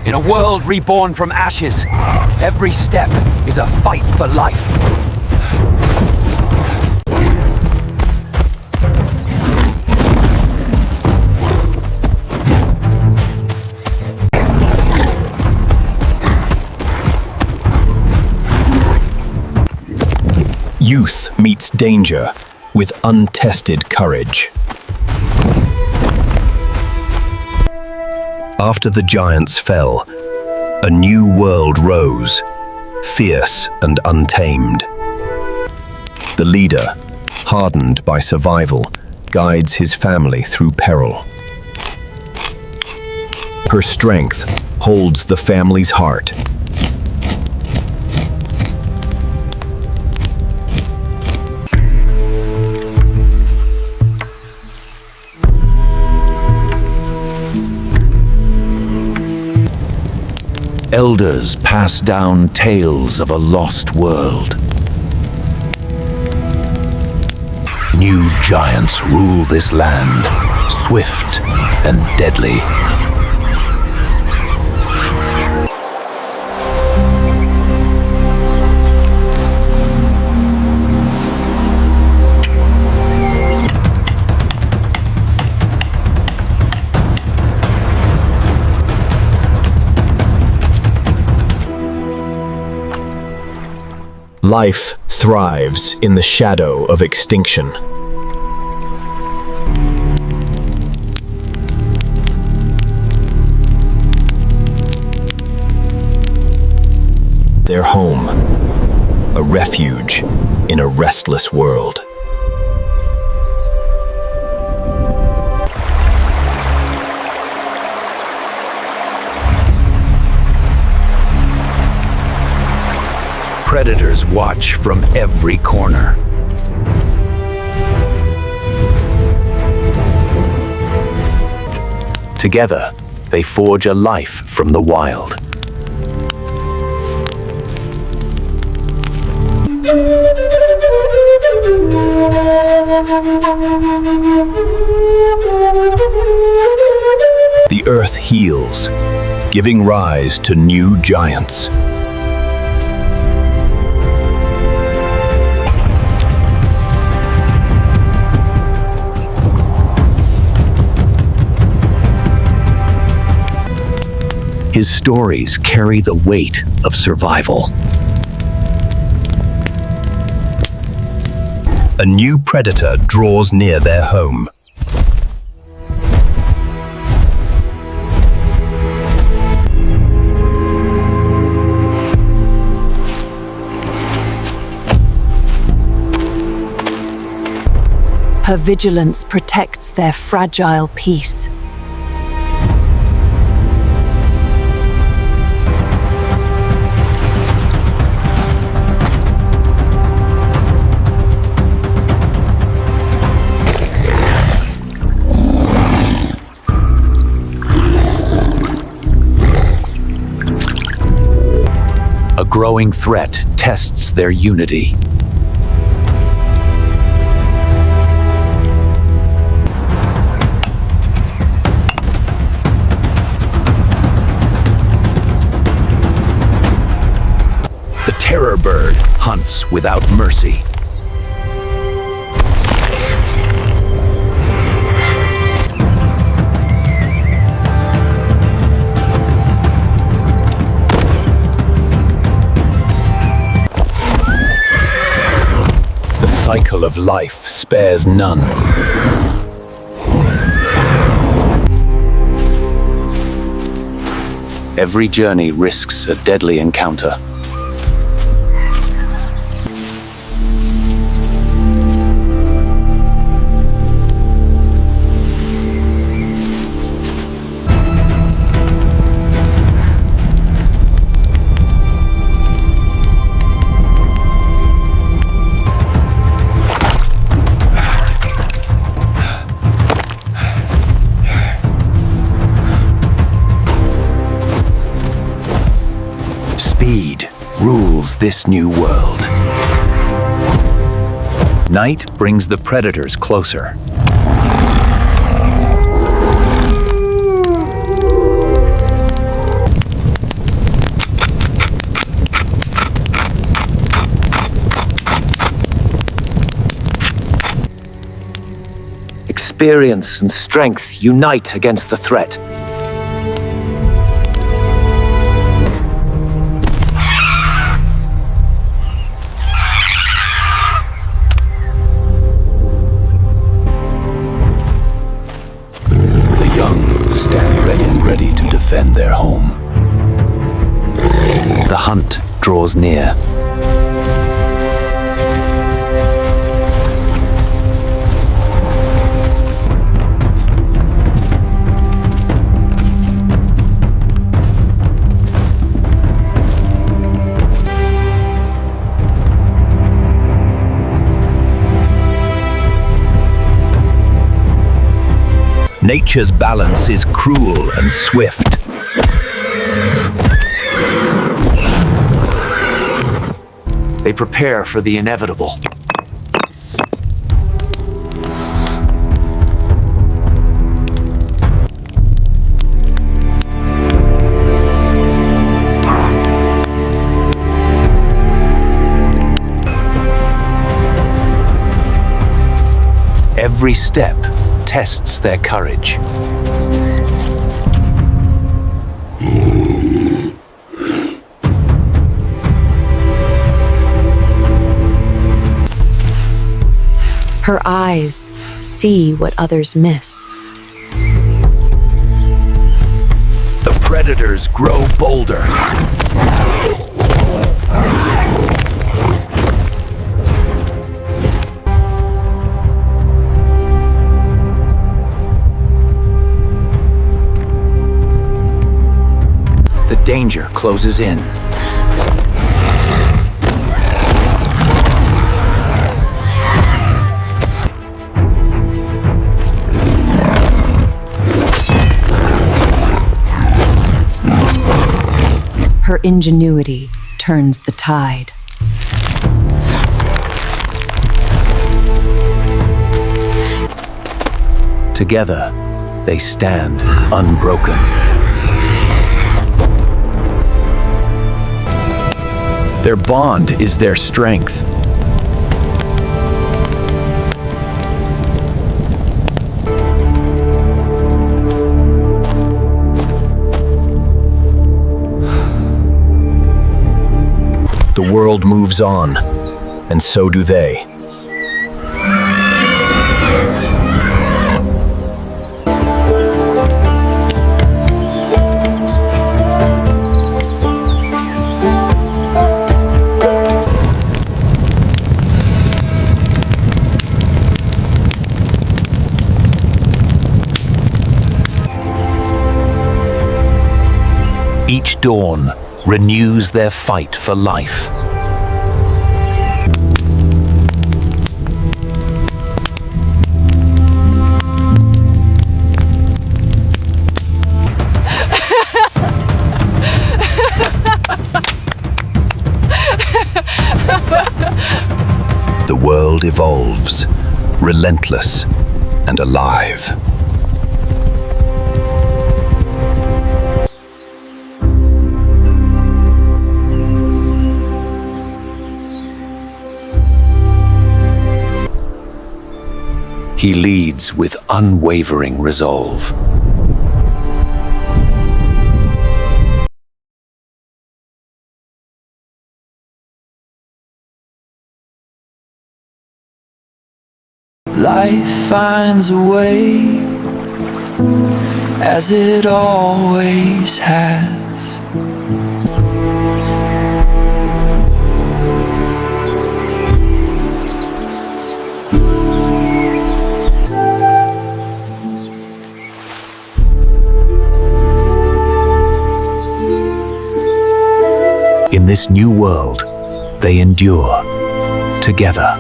In a world reborn from ashes, every step is a fight for life. Youth meets danger with untested courage. After the giants fell, a new world rose, fierce and untamed. The leader, hardened by survival, guides his family through peril. Her strength holds the family's heart. Elders pass down tales of a lost world. New giants rule this land, swift and deadly. Life thrives in the shadow of extinction. Their home, a refuge in a restless world. Predators watch from every corner. Together, they forge a life from the wild. The earth heals, giving rise to new giants. His stories carry the weight of survival. A new predator draws near their home. Her vigilance protects their fragile peace. A growing threat tests their unity. The terror bird hunts without mercy. The cycle of life spares none. Every journey risks a deadly encounter. Speed rules this new world. Night brings the predators closer. experience and strength unite against the threat. The young stand ready to defend their home. The hunt draws near. Nature's balance is cruel and swift. They prepare for the inevitable. Every step tests their courage. Her eyes see what others miss. The predators grow bolder. The danger closes in. Her ingenuity turns the tide. Together, they stand unbroken. Their bond is their strength. The world moves on, and so do they. Each dawn renews their fight for life. The world evolves, relentless and alive. He leads with unwavering resolve. Life finds a way, as it always has. In this new world, they endure together.